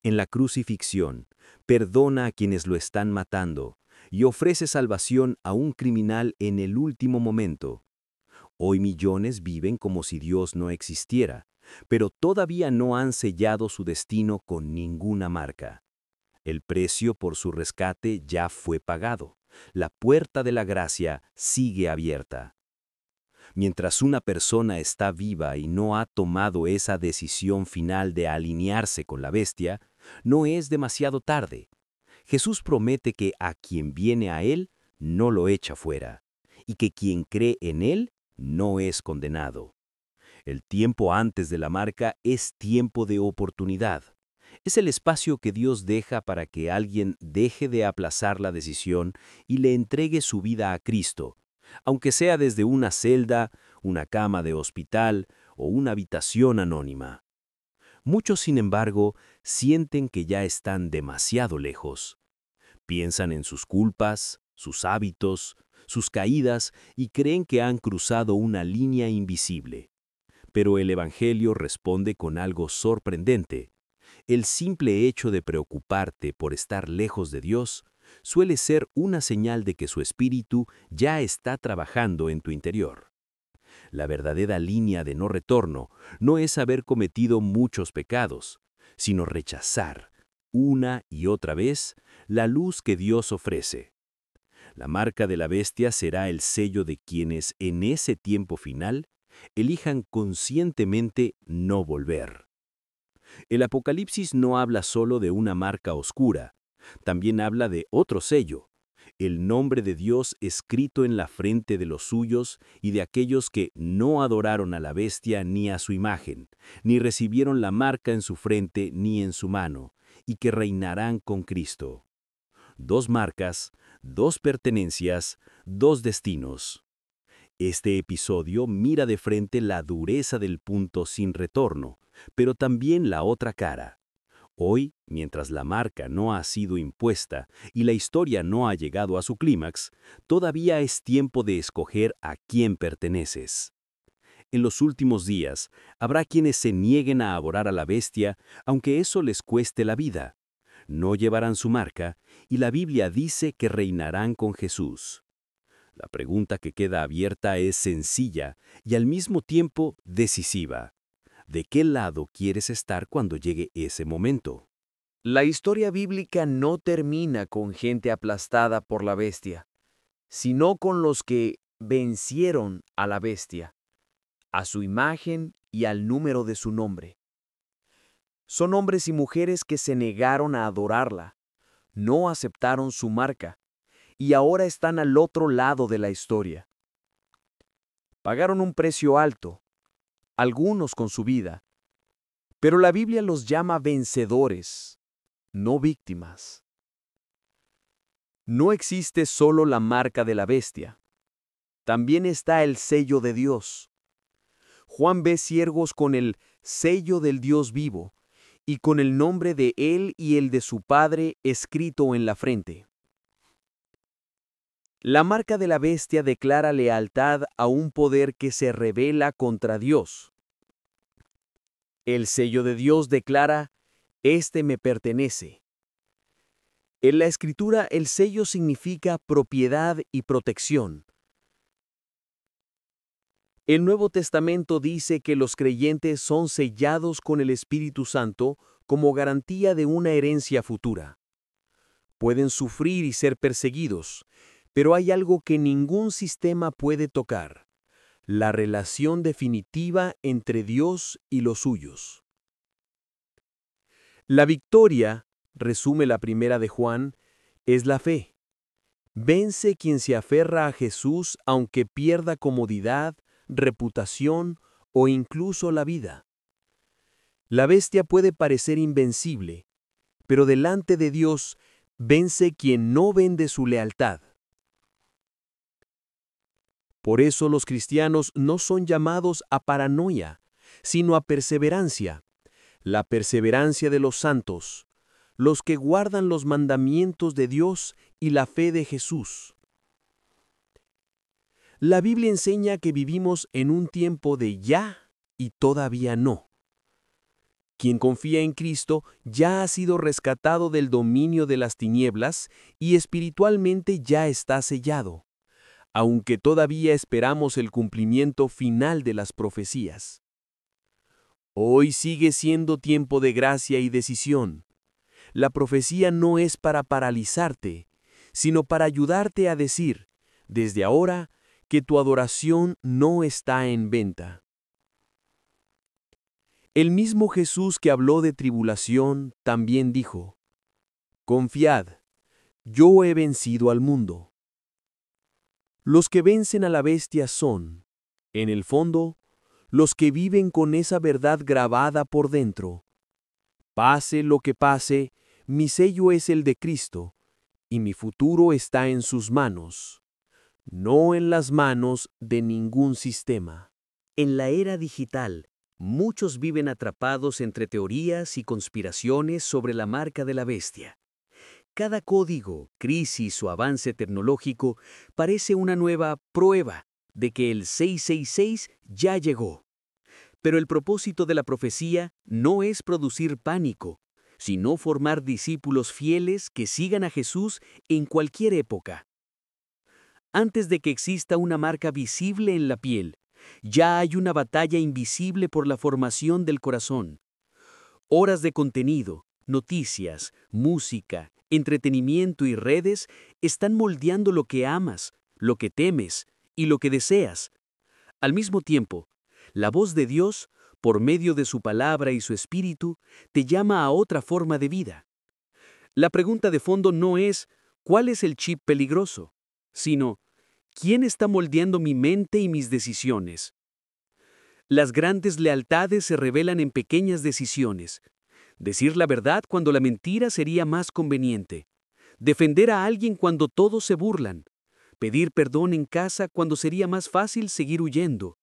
En la crucifixión, perdona a quienes lo están matando y ofrece salvación a un criminal en el último momento. Hoy millones viven como si Dios no existiera, pero todavía no han sellado su destino con ninguna marca. El precio por su rescate ya fue pagado. La puerta de la gracia sigue abierta. Mientras una persona está viva y no ha tomado esa decisión final de alinearse con la bestia, no es demasiado tarde. Jesús promete que a quien viene a Él no lo echa fuera, y que quien cree en Él no es condenado. El tiempo antes de la marca es tiempo de oportunidad. Es el espacio que Dios deja para que alguien deje de aplazar la decisión y le entregue su vida a Cristo, aunque sea desde una celda, una cama de hospital o una habitación anónima. Muchos, sin embargo, sienten que ya están demasiado lejos. Piensan en sus culpas, sus hábitos, sus caídas y creen que han cruzado una línea invisible. Pero el Evangelio responde con algo sorprendente. El simple hecho de preocuparte por estar lejos de Dios suele ser una señal de que su espíritu ya está trabajando en tu interior. La verdadera línea de no retorno no es haber cometido muchos pecados, sino rechazar, una y otra vez, la luz que Dios ofrece. La marca de la bestia será el sello de quienes, en ese tiempo final, elijan conscientemente no volver. El Apocalipsis no habla solo de una marca oscura, también habla de otro sello, el nombre de Dios escrito en la frente de los suyos y de aquellos que no adoraron a la bestia ni a su imagen, ni recibieron la marca en su frente ni en su mano, y que reinarán con Cristo. 2 marcas, 2 pertenencias, 2 destinos. Este episodio mira de frente la dureza del punto sin retorno, pero también la otra cara. Hoy, mientras la marca no ha sido impuesta y la historia no ha llegado a su clímax, todavía es tiempo de escoger a quién perteneces. En los últimos días, habrá quienes se nieguen a adorar a la bestia, aunque eso les cueste la vida. No llevarán su marca, y la Biblia dice que reinarán con Jesús. La pregunta que queda abierta es sencilla y al mismo tiempo decisiva. ¿De qué lado quieres estar cuando llegue ese momento? La historia bíblica no termina con gente aplastada por la bestia, sino con los que vencieron a la bestia, a su imagen y al número de su nombre. Son hombres y mujeres que se negaron a adorarla, no aceptaron su marca, y ahora están al otro lado de la historia. Pagaron un precio alto, algunos con su vida, pero la Biblia los llama vencedores, no víctimas. No existe solo la marca de la bestia, también está el sello de Dios. Juan ve siervos con el sello del Dios vivo y con el nombre de él y el de su Padre escrito en la frente. La marca de la bestia declara lealtad a un poder que se rebela contra Dios. El sello de Dios declara, «Este me pertenece». En la Escritura, el sello significa propiedad y protección. El Nuevo Testamento dice que los creyentes son sellados con el Espíritu Santo como garantía de una herencia futura. Pueden sufrir y ser perseguidos, pero hay algo que ningún sistema puede tocar: la relación definitiva entre Dios y los suyos. La victoria, resume la primera de Juan, es la fe. Vence quien se aferra a Jesús aunque pierda comodidad, reputación o incluso la vida. La bestia puede parecer invencible, pero delante de Dios vence quien no vende su lealtad. Por eso los cristianos no son llamados a paranoia, sino a perseverancia, la perseverancia de los santos, los que guardan los mandamientos de Dios y la fe de Jesús. La Biblia enseña que vivimos en un tiempo de ya y todavía no. Quien confía en Cristo ya ha sido rescatado del dominio de las tinieblas y espiritualmente ya está sellado, aunque todavía esperamos el cumplimiento final de las profecías. Hoy sigue siendo tiempo de gracia y decisión. La profecía no es para paralizarte, sino para ayudarte a decir, desde ahora, que tu adoración no está en venta. El mismo Jesús que habló de tribulación también dijo, «Confiad, yo he vencido al mundo». Los que vencen a la bestia son, en el fondo, los que viven con esa verdad grabada por dentro. Pase lo que pase, mi sello es el de Cristo, y mi futuro está en sus manos, no en las manos de ningún sistema. En la era digital, muchos viven atrapados entre teorías y conspiraciones sobre la marca de la bestia. Cada código, crisis o avance tecnológico parece una nueva prueba de que el 666 ya llegó. Pero el propósito de la profecía no es producir pánico, sino formar discípulos fieles que sigan a Jesús en cualquier época. Antes de que exista una marca visible en la piel, ya hay una batalla invisible por la formación del corazón. Horas de contenido, noticias, música, entretenimiento y redes están moldeando lo que amas, lo que temes y lo que deseas. Al mismo tiempo, La voz de Dios, por medio de su palabra y su espíritu, te llama a otra forma de vida. La pregunta de fondo no es ¿cuál es el chip peligroso?, sino ¿quién está moldeando mi mente y mis decisiones? Las grandes lealtades se revelan en pequeñas decisiones. Decir la verdad cuando la mentira sería más conveniente. Defender a alguien cuando todos se burlan. Pedir perdón en casa cuando sería más fácil seguir huyendo.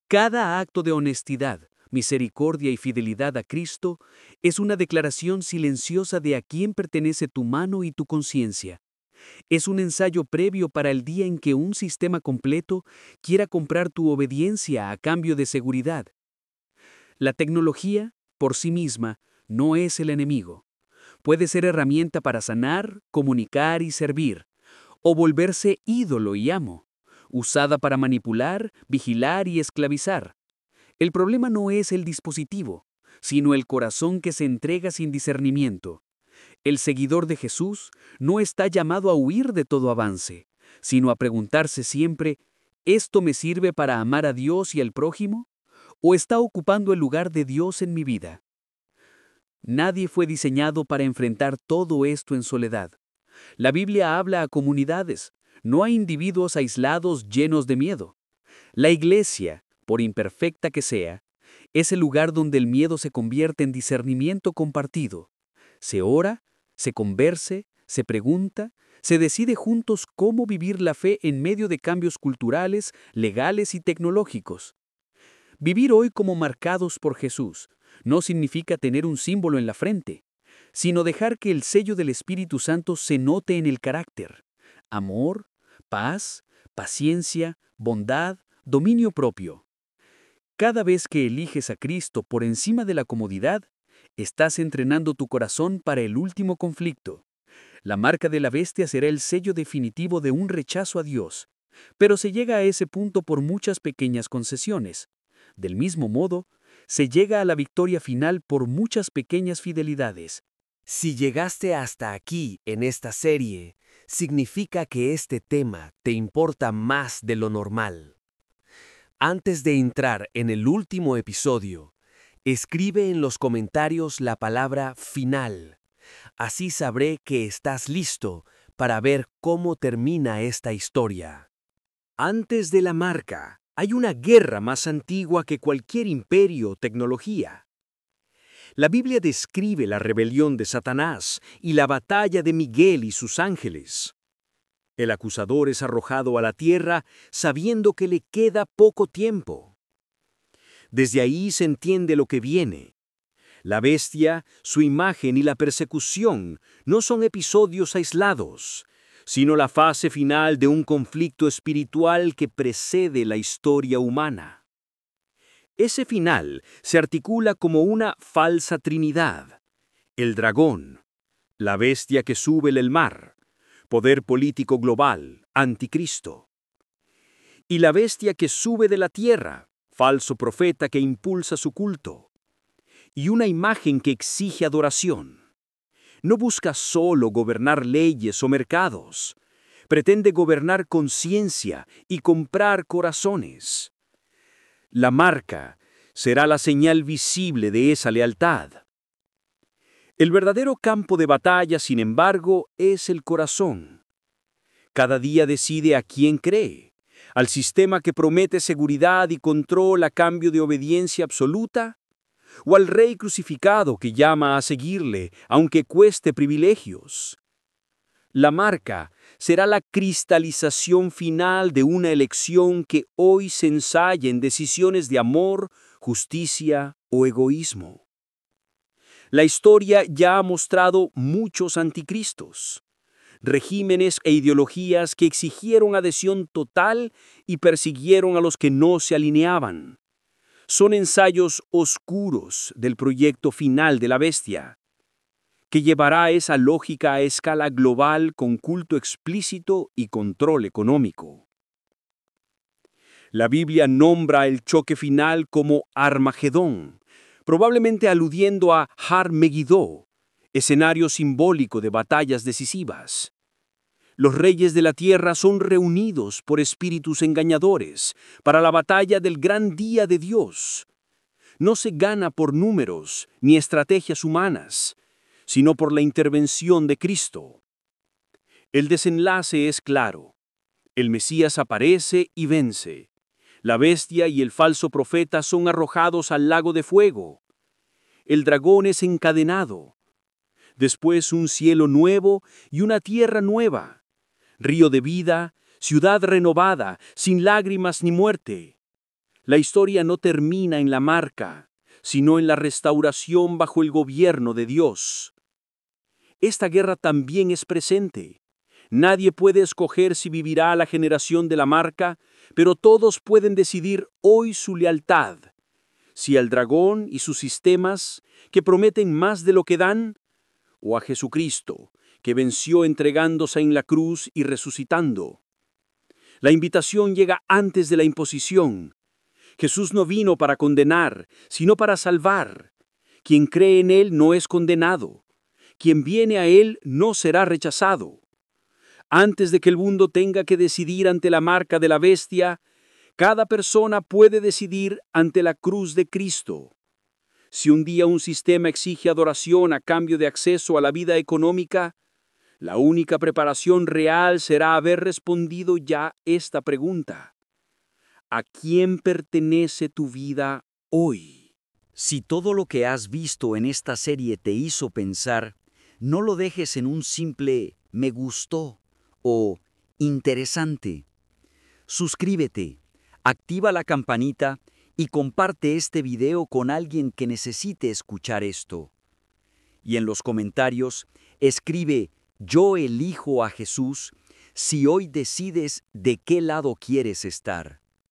Cada acto de honestidad, misericordia y fidelidad a Cristo es una declaración silenciosa de a quién pertenece tu mano y tu conciencia. Es un ensayo previo para el día en que un sistema completo quiera comprar tu obediencia a cambio de seguridad. La tecnología, por sí misma, no es el enemigo. Puede ser herramienta para sanar, comunicar y servir, o volverse ídolo y amo, usada para manipular, vigilar y esclavizar. El problema no es el dispositivo, sino el corazón que se entrega sin discernimiento. El seguidor de Jesús no está llamado a huir de todo avance, sino a preguntarse siempre, ¿esto me sirve para amar a Dios y al prójimo? ¿O está ocupando el lugar de Dios en mi vida? Nadie fue diseñado para enfrentar todo esto en soledad. La Biblia habla a comunidades, no a individuos aislados llenos de miedo. La iglesia, por imperfecta que sea, es el lugar donde el miedo se convierte en discernimiento compartido. Se ora, se converse, se pregunta, se decide juntos cómo vivir la fe en medio de cambios culturales, legales y tecnológicos. Vivir hoy como marcados por Jesús no significa tener un símbolo en la frente, sino dejar que el sello del Espíritu Santo se note en el carácter. Amor, paz, paciencia, bondad, dominio propio. Cada vez que eliges a Cristo por encima de la comodidad, estás entrenando tu corazón para el último conflicto. La marca de la bestia será el sello definitivo de un rechazo a Dios, pero se llega a ese punto por muchas pequeñas concesiones. Del mismo modo, se llega a la victoria final por muchas pequeñas fidelidades. Si llegaste hasta aquí en esta serie, significa que este tema te importa más de lo normal. Antes de entrar en el último episodio, escribe en los comentarios la palabra final. Así sabré que estás listo para ver cómo termina esta historia. Antes de la marca, hay una guerra más antigua que cualquier imperio o tecnología. La Biblia describe la rebelión de Satanás y la batalla de Miguel y sus ángeles. El acusador es arrojado a la tierra sabiendo que le queda poco tiempo. Desde ahí se entiende lo que viene. La bestia, su imagen y la persecución no son episodios aislados, sino la fase final de un conflicto espiritual que precede la historia humana. Ese final se articula como una falsa trinidad: el dragón, la bestia que sube del mar, poder político global, anticristo, y la bestia que sube de la tierra, falso profeta que impulsa su culto, y una imagen que exige adoración. No busca solo gobernar leyes o mercados, pretende gobernar conciencia y comprar corazones. La marca será la señal visible de esa lealtad. El verdadero campo de batalla, sin embargo, es el corazón. Cada día decide a quién cree: al sistema que promete seguridad y control a cambio de obediencia absoluta, o al Rey crucificado que llama a seguirle, aunque cueste privilegios. La marca será la cristalización final de una elección que hoy se ensaya en decisiones de amor, justicia o egoísmo. La historia ya ha mostrado muchos anticristos, regímenes e ideologías que exigieron adhesión total y persiguieron a los que no se alineaban. Son ensayos oscuros del proyecto final de la bestia, que llevará esa lógica a escala global con culto explícito y control económico. La Biblia nombra el choque final como Armagedón, probablemente aludiendo a Har Megiddo, escenario simbólico de batallas decisivas. Los reyes de la tierra son reunidos por espíritus engañadores para la batalla del gran día de Dios. No se gana por números ni estrategias humanas, sino por la intervención de Cristo. El desenlace es claro. El Mesías aparece y vence. La bestia y el falso profeta son arrojados al lago de fuego. El dragón es encadenado. Después un cielo nuevo y una tierra nueva. Río de vida, ciudad renovada, sin lágrimas ni muerte. La historia no termina en la marca, sino en la restauración bajo el gobierno de Dios. Esta guerra también es presente. Nadie puede escoger si vivirá a la generación de la marca, pero todos pueden decidir hoy su lealtad. Si al dragón y sus sistemas, que prometen más de lo que dan, o a Jesucristo, que venció entregándose en la cruz y resucitando. La invitación llega antes de la imposición. Jesús no vino para condenar, sino para salvar. Quien cree en Él no es condenado. Quien viene a Él no será rechazado. Antes de que el mundo tenga que decidir ante la marca de la bestia, cada persona puede decidir ante la cruz de Cristo. Si un día un sistema exige adoración a cambio de acceso a la vida económica, la única preparación real será haber respondido ya esta pregunta. ¿A quién pertenece tu vida hoy? Si todo lo que has visto en esta serie te hizo pensar, no lo dejes en un simple me gustó o interesante. Suscríbete, activa la campanita y comparte este video con alguien que necesite escuchar esto. Y en los comentarios, escribe "Yo elijo a Jesús" si hoy decides de qué lado quieres estar.